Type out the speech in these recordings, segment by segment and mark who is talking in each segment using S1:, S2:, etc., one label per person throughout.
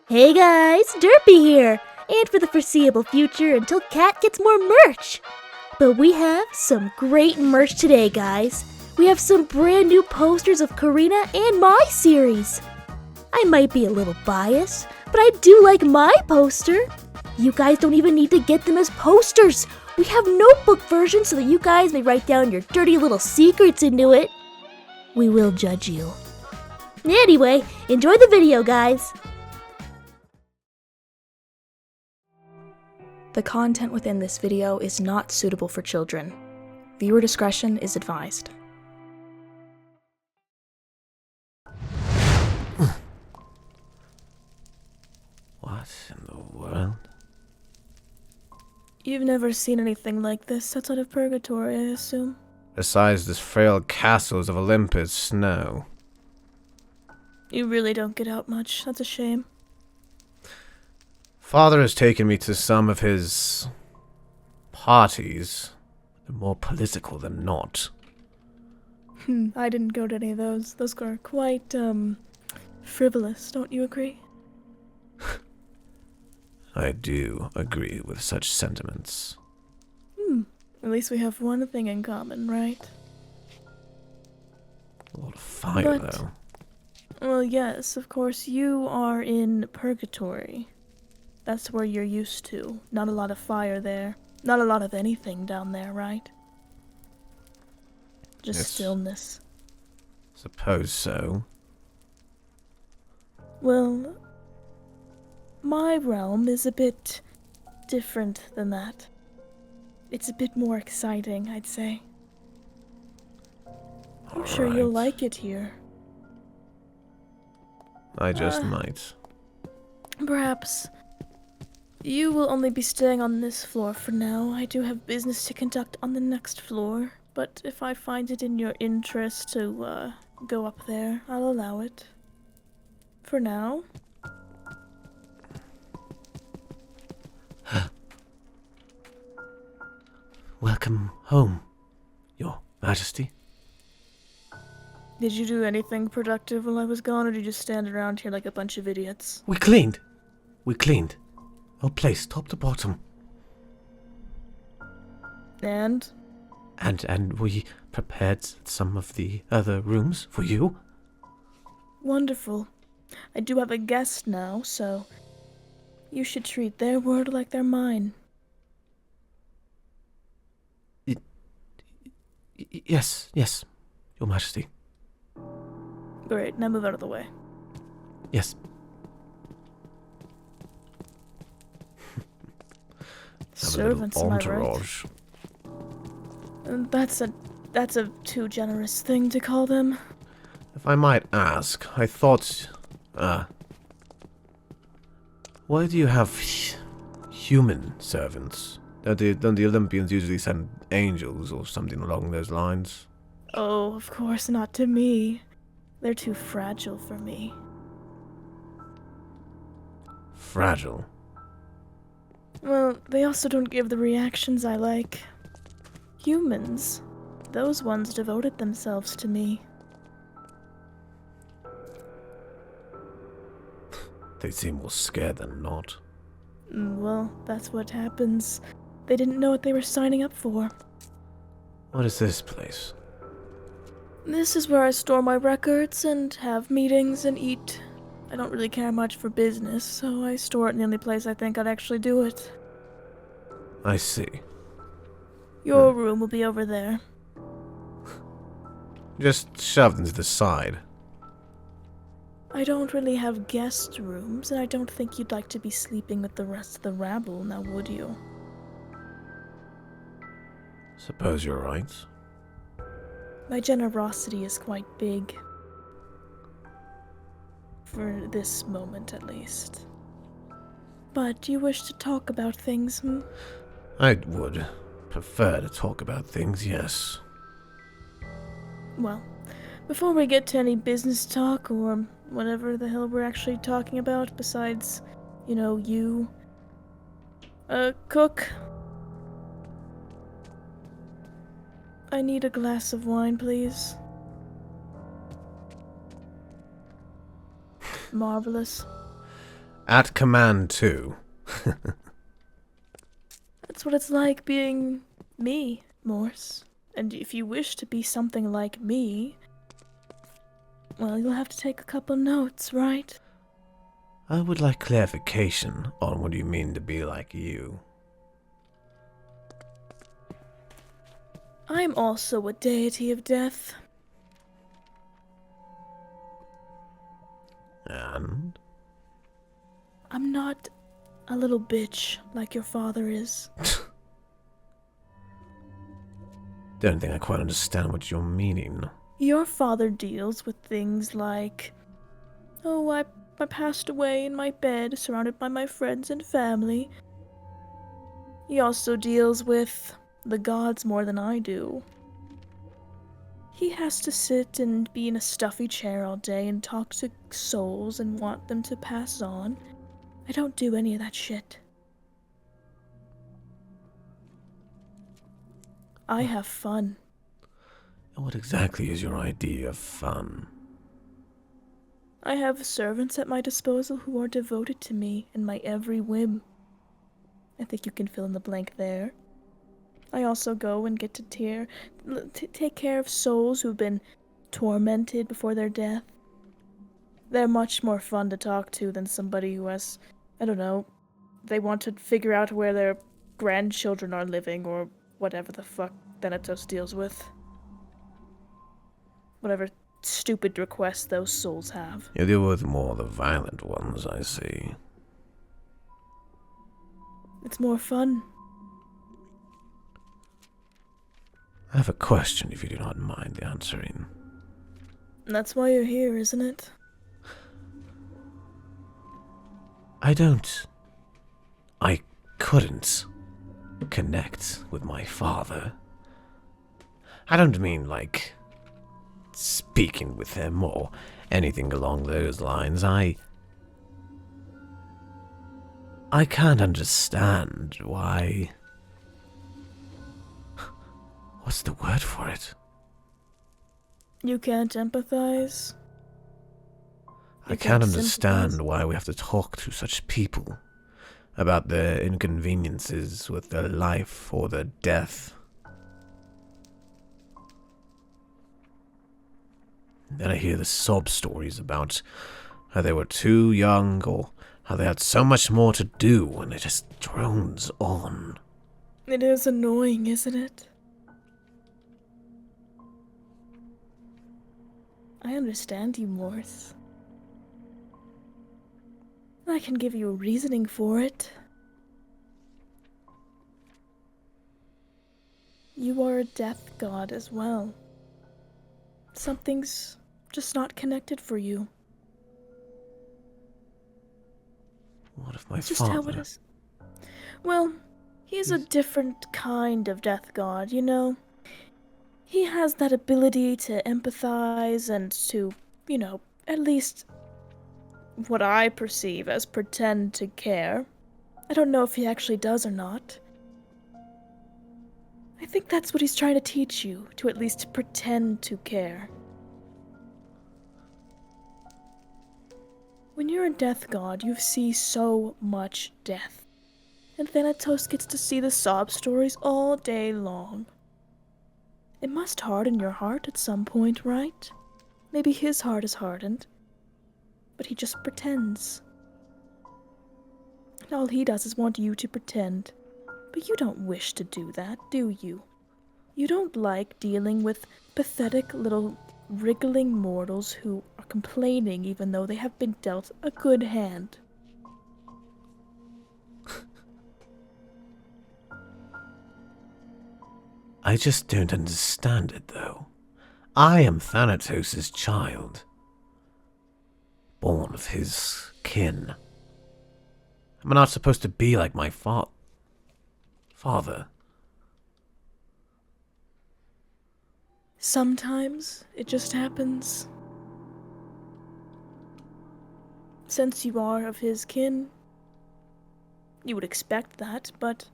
S1: Hey guys, Derpy here, and for the foreseeable future until Cat gets more merch. But we have some great merch today, guys. We have some brand new posters of Korina and my series. I might be a little biased, but I do like my poster. You guys don't even need to get them as posters. We have notebook versions so that you guys may write down your dirty little secrets into it. We will judge you. Anyway, enjoy the video, guys.
S2: The content within this video is not suitable for children. Viewer discretion is advised.
S3: What in the world?
S1: You've never seen anything like this outside of Purgatory, I assume?
S3: Besides the frail castles of Olympus' snow.
S1: You really don't get out much. That's a shame.
S3: Father has taken me to some of his parties. They're more political than not.
S1: I didn't go to any of those. Those are quite, frivolous, don't you agree?
S3: I do agree with such sentiments.
S1: At least we have one thing in common, right?
S3: A lot of fire,
S1: But-
S3: though.
S1: Well, yes, of course, you are in Purgatory. That's where you're used to. Not a lot of fire there. Not a lot of anything down there, right? Just
S3: Yes.
S1: stillness.
S3: Suppose so.
S1: Well, my realm is a bit different than that. It's a bit more exciting, I'd say. I'm sure you'll
S3: Alright.
S1: like it here.
S3: I just might.
S1: Perhaps you will only be staying on this floor for now. I do have business to conduct on the next floor, but if I find it in your interest to go up there, I'll allow it. For now.
S3: Welcome home, Your Majesty.
S1: Did you do anything productive while I was gone, or did you just stand around here like a bunch of idiots?
S3: We cleaned. We cleaned. Our place, top to bottom.
S1: And?
S3: And we prepared some of the other rooms for you.
S1: Wonderful. I do have a guest now, so you should treat their word like they're mine.
S3: Yes, Your Majesty.
S1: Great, now move out of the way.
S3: Yes. Have a little
S1: Servants, am I right?
S3: entourage.
S1: That's a too generous thing to call them.
S3: If I might ask, I thought, why do you have human servants? Don't the Olympians usually send angels or something along those lines?
S1: Oh, of course not to me. They're too fragile for me.
S3: Fragile.
S1: Well, they also don't give the reactions I like. Humans. Those ones devoted themselves to me.
S3: They seem more scared than not.
S1: Well, that's what happens. They didn't know what they were signing up for.
S3: What is this place?
S1: This is where I store my records and have meetings and eat. I don't really care much for business, so I store it in the only place I think I'd actually do it.
S3: I see.
S1: Your room will be over there.
S3: Just shoved into the side.
S1: I don't really have guest rooms, and I don't think you'd like to be sleeping with the rest of the rabble, now would you?
S3: Suppose you're right.
S1: My generosity is quite big. For this moment, at least. But you wish to talk about things,
S3: I would prefer to talk about things, yes.
S1: Well, before we get to any business talk or whatever the hell we're actually talking about besides, you. Cook. I need a glass of wine, please. Marvelous.
S3: At command, too.
S2: That's what it's like being me, Morse. And if you wish to be something like me, well, you'll have to take a couple notes, right?
S3: I would like clarification on what you mean to be like you.
S2: I'm also a deity of death.
S3: And?
S2: I'm not a little bitch like your father is.
S3: Don't think I quite understand what you're meaning.
S2: Your father deals with things like, oh, I passed away in my bed, surrounded by my friends and family. He also deals with the gods more than I do. He has to sit and be in a stuffy chair all day and talk to souls and want them to pass on. I don't do any of that shit. I have fun.
S3: What exactly is your idea of fun?
S2: I have servants at my disposal who are devoted to me and my every whim. I think you can fill in the blank there. I also go and get to take care of souls who've been tormented before their death. They're much more fun to talk to than somebody who has, I don't know, they want to figure out where their grandchildren are living or whatever the fuck Thanatos deals with. Whatever stupid requests those souls have.
S3: You deal with more the violent ones, I see.
S2: It's more fun.
S3: I have a question if you do not mind answering.
S2: That's why you're here, isn't it?
S3: I couldn't connect with my father. I don't mean like speaking with him or anything along those lines. I can't understand why. What's the word for it?
S2: You can't empathize?
S3: I can't understand why we have to talk to such people about their inconveniences with their life or their death. Then I hear the sob stories about how they were too young or how they had so much more to do, and it just drones on.
S2: It is annoying, isn't it? I understand you, Morse. I can give you a reasoning for it. You are a death god as well. Something's just not connected for you.
S3: What if my
S2: It's just
S3: father...
S2: how it is. Well, he's a different kind of death god, you know? He has that ability to empathize and to, you know, at least what I perceive as pretend to care. I don't know if he actually does or not. I think that's what he's trying to teach you, to at least pretend to care. When you're a death god, you see so much death. And Thanatos gets to see the sob stories all day long. It must harden your heart at some point, right? Maybe his heart is hardened. But he just pretends. And all he does is want you to pretend. But you don't wish to do that, do you? You don't like dealing with pathetic little wriggling mortals who are complaining even though they have been dealt a good hand.
S3: I just don't understand it, though. I am Thanatos' child. Born of his kin. Am I not supposed to be like my father?
S2: Sometimes it just happens. Since you are of his kin, you would expect that, but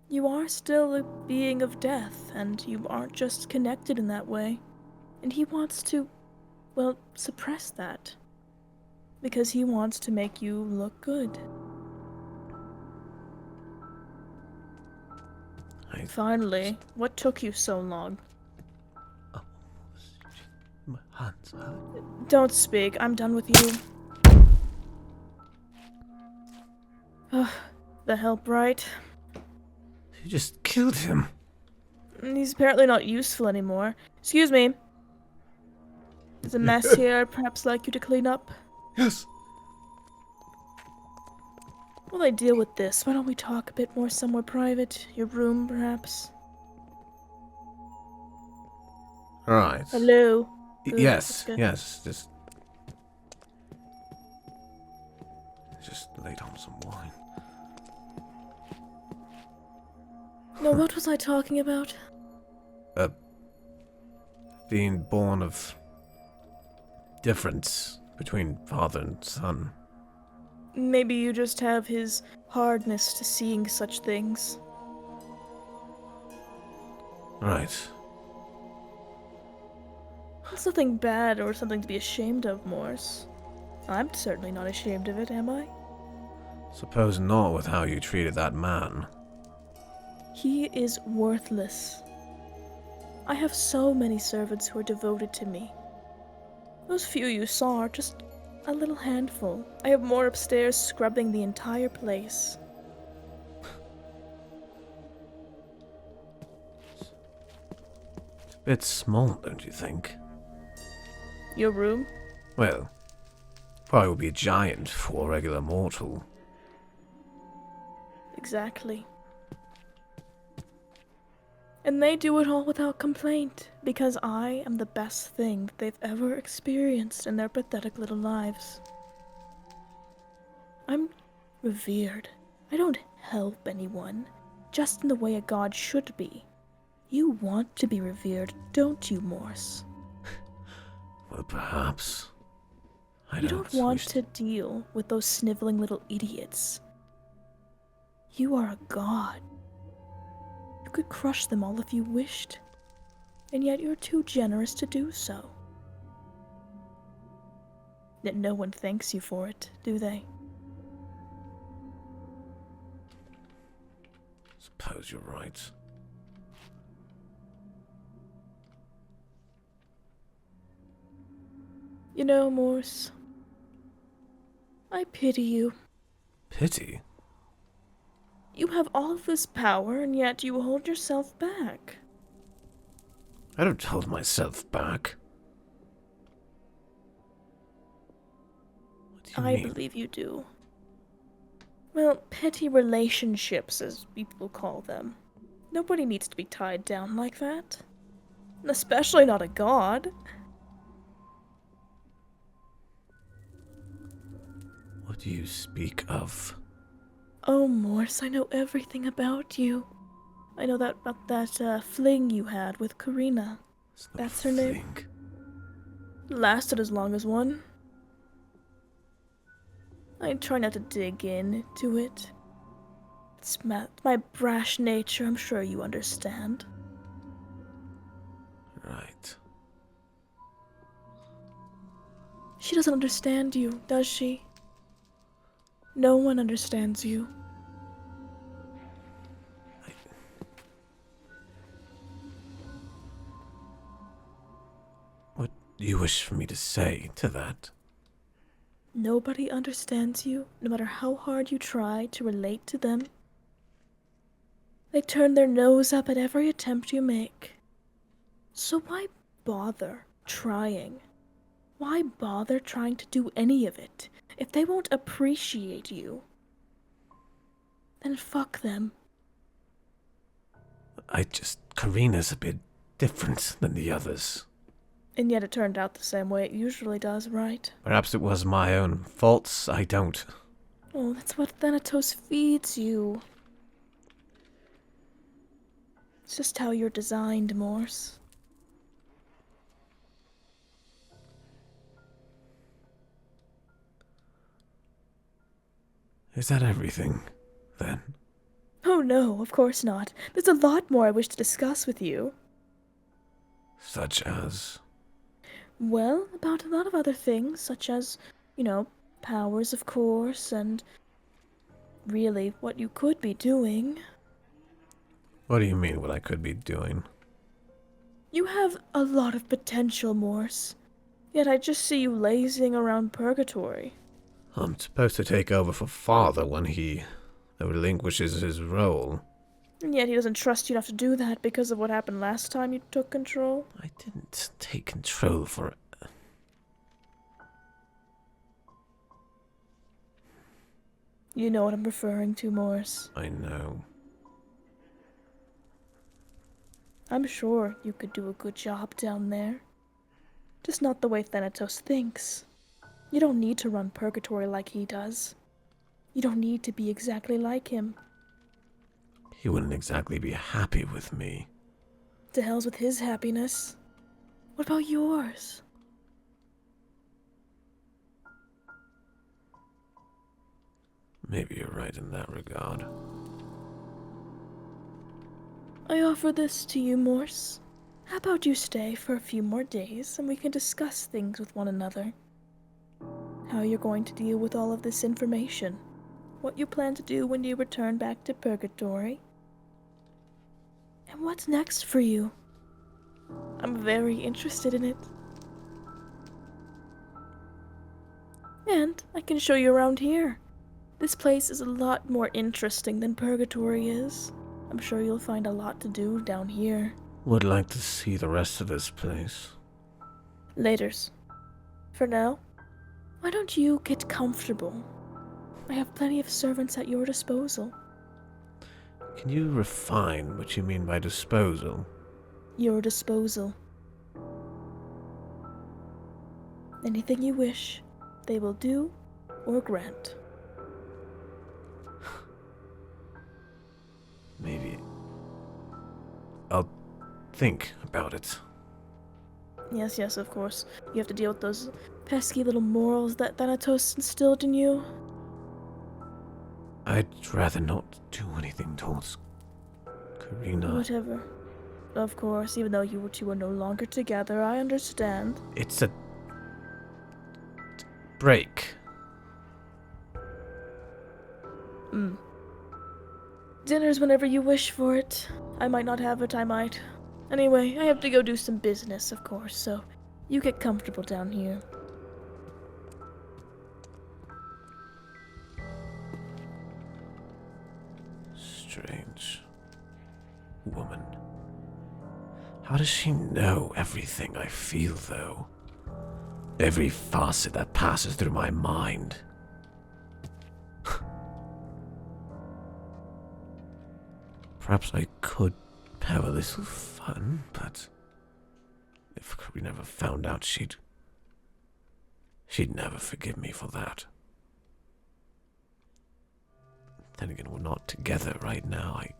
S2: you are still a being of death, and you aren't just connected in that way. And he wants to, well, suppress that. Because he wants to make you look good. Finally, what took you so long?
S3: My hands hurt.
S2: Don't speak, I'm done with you. Ugh, the help, right?
S3: You just killed him.
S2: He's apparently not useful anymore. Excuse me. There's a mess here I'd perhaps like you to clean up.
S3: Yes.
S2: While I deal with this, why don't we talk a bit more somewhere private? Your room, perhaps?
S3: Right.
S2: Hello? Good,
S3: Yes,
S2: that's good.
S3: yes, just lay down some wine.
S2: No, what was I talking about?
S3: Being born of difference between father and son.
S2: Maybe you just have his hardness to seeing such things.
S3: Right.
S2: It's nothing bad or something to be ashamed of, Morse. I'm certainly not ashamed of it, am I?
S3: Suppose not with how you treated that man.
S2: He is worthless. I have so many servants who are devoted to me. Those few you saw are just a little handful. I have more upstairs scrubbing the entire place.
S3: It's a bit small, don't you think?
S2: Your room?
S3: Well, probably would be a giant for a regular mortal.
S2: Exactly. And they do it all without complaint, because I am the best thing that they've ever experienced in their pathetic little lives. I'm revered. I don't help anyone, just in the way a god should be. You want to be revered, don't you, Morse?
S3: Well, perhaps.
S2: You don't want to deal with those sniveling little idiots. You are a god. You could crush them all if you wished, and yet you're too generous to do so. Yet no one thanks you for it, do they?
S3: Suppose you're right.
S2: You know, Morse, I pity you.
S3: Pity?
S2: You have all of this power, and yet you hold yourself back.
S3: I don't hold myself back. What do you
S2: I
S3: mean?
S2: believe you do. Well, petty relationships, as people call them. Nobody needs to be tied down like that. Especially not a god.
S3: What do you speak of?
S2: Oh, Morse, I know everything about you. I know that about that fling you had with Korina.
S3: It's not
S2: That's
S3: a
S2: her name.
S3: fling.
S2: Lasted as long as one. I try not to dig into it. It's my brash nature, I'm sure you understand.
S3: Right.
S2: She doesn't understand you, does she? No one understands you.
S3: What do you wish for me to say to that?
S2: Nobody understands you, no matter how hard you try to relate to them. They turn their nose up at every attempt you make. So why bother trying? Why bother trying to do any of it if they won't appreciate you? Then fuck them.
S3: Korina's a bit different than the others.
S2: And yet it turned out the same way it usually does, right?
S3: Perhaps it was my own faults, I don't.
S2: Oh, that's what Thanatos feeds you. It's just how you're designed, Morse.
S3: Is that everything, then?
S2: Oh no, of course not. There's a lot more I wish to discuss with you.
S3: Such as?
S2: Well, about a lot of other things, such as, powers, of course, and really what you could be doing.
S3: What do you mean, what I could be doing?
S2: You have a lot of potential, Morse. Yet I just see you lazing around purgatory.
S3: I'm supposed to take over for Father when he relinquishes his role.
S2: And yet he doesn't trust you enough to do that because of what happened last time you took control.
S3: I didn't take control for...
S2: You know what I'm referring to, Morse.
S3: I know.
S2: I'm sure you could do a good job down there. Just not the way Thanatos thinks. You don't need to run purgatory like he does. You don't need to be exactly like him.
S3: He wouldn't exactly be happy with me.
S2: To hell's with his happiness. What about yours?
S3: Maybe you're right in that regard.
S2: I offer this to you, Morse. How about you stay for a few more days and we can discuss things with one another? How you're going to deal with all of this information. What you plan to do when you return back to purgatory. And what's next for you? I'm very interested in it. And I can show you around here. This place is a lot more interesting than purgatory is. I'm sure you'll find a lot to do down here.
S3: Would like to see the rest of this place.
S2: Laters. For now, why don't you get comfortable? I have plenty of servants at your disposal.
S3: Can you refine what you mean by disposal?
S2: Your disposal. Anything you wish, they will do or grant.
S3: Maybe I'll think about it.
S2: Yes, of course. You have to deal with those pesky little morals that Thanatos instilled in you.
S3: I'd rather not do anything towards Korina.
S2: Whatever. Of course, even though you two are no longer together, I understand.
S3: It's a break.
S2: Dinner's whenever you wish for it. I might not have it, I might. Anyway, I have to go do some business, of course, so you get comfortable down here.
S3: Strange woman. How does she know everything I feel, though? Every facet that passes through my mind. Perhaps I could have a little fun, but if Korina never found out, she'd never forgive me for that. Then again, we're not together right now, I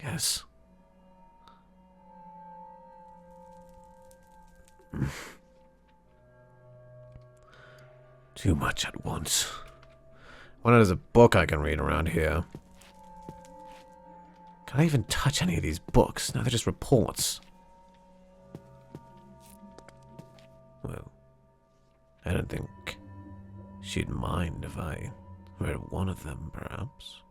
S3: guess. Too much at once. Wonder there's a book I can read around here. Can I even touch any of these books? No, they're just reports. Well, I don't think she'd mind if I read one of them, perhaps.